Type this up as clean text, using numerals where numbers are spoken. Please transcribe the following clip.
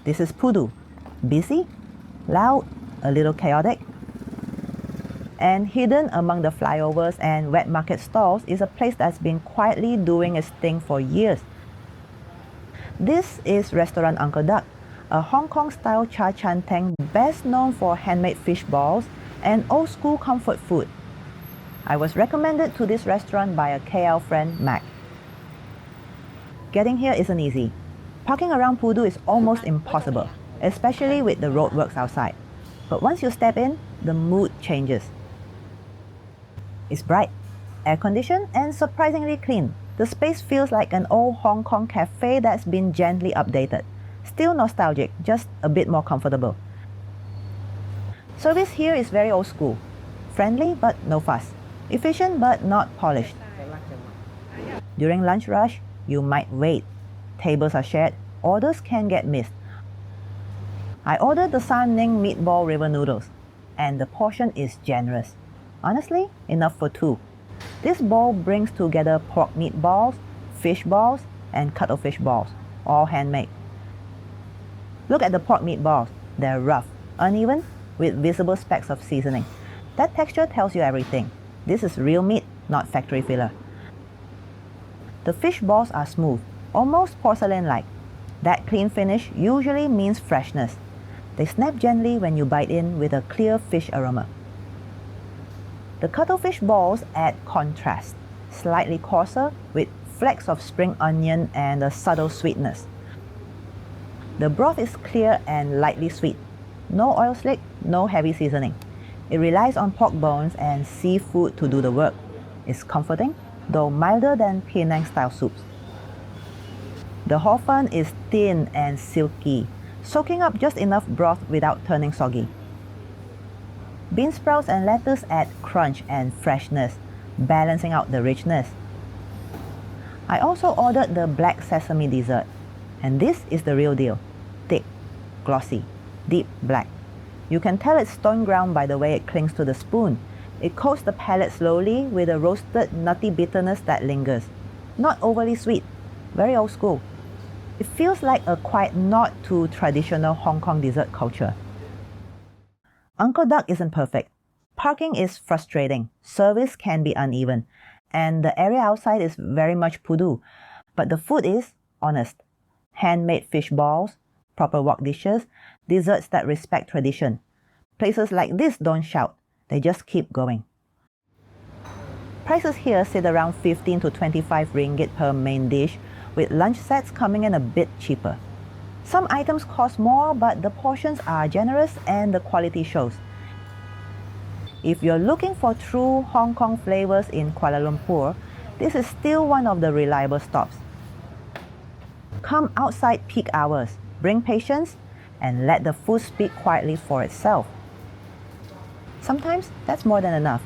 This is Pudu. Busy, loud, a little chaotic. And hidden among the flyovers and wet market stalls is a place that's been quietly doing its thing for years. This is Restaurant Uncle Duck, a Hong Kong-style Chaan Teng best known for handmade fish balls and old-school comfort food. I was recommended to this restaurant by a KL friend, Mac. Getting here isn't easy. Parking around Pudu is almost impossible, especially with the roadworks outside. But once you step in, the mood changes. It's bright, air-conditioned, and surprisingly clean. The space feels like an old Hong Kong cafe that's been gently updated. Still nostalgic, just a bit more comfortable. Service here is very old school. Friendly but no fuss. Efficient but not polished. During lunch rush, you might wait. Tables are shared, orders can get missed. I ordered the Ning Meatball river noodles, and the portion is generous. Honestly, enough for two. This bowl brings together pork meatballs, fish balls, and cuttlefish balls, all handmade. Look at the pork meatballs. They're rough, uneven, with visible specks of seasoning. That texture tells you everything. This is real meat, not factory filler. The fish balls are smooth, almost porcelain-like. That clean finish usually means freshness. They snap gently when you bite in with a clear fish aroma. The cuttlefish balls add contrast, slightly coarser with flecks of spring onion and a subtle sweetness. The broth is clear and lightly sweet. No oil slick, no heavy seasoning. It relies on pork bones and seafood to do the work. It's comforting, though milder than Penang-style soups. The hor fun is thin and silky, soaking up just enough broth without turning soggy. Bean sprouts and lettuce add crunch and freshness, balancing out the richness. I also ordered the black sesame dessert, and this is the real deal. Thick, glossy, deep black. You can tell it's stone ground by the way it clings to the spoon. It coats the palate slowly with a roasted nutty bitterness that lingers. Not overly sweet, very old school. It feels like a quiet nod to traditional Hong Kong dessert culture. Uncle Duck isn't perfect. Parking is frustrating, service can be uneven, and the area outside is very much Pudu. But the food is honest. Handmade fish balls, proper wok dishes, desserts that respect tradition. Places like this don't shout, they just keep going. Prices here sit around 15 to 25 ringgit per main dish, with lunch sets coming in a bit cheaper. Some items cost more, but the portions are generous and the quality shows. If you're looking for true Hong Kong flavors in Kuala Lumpur, this is still one of the reliable stops. Come outside peak hours, bring patience, and let the food speak quietly for itself. Sometimes that's more than enough.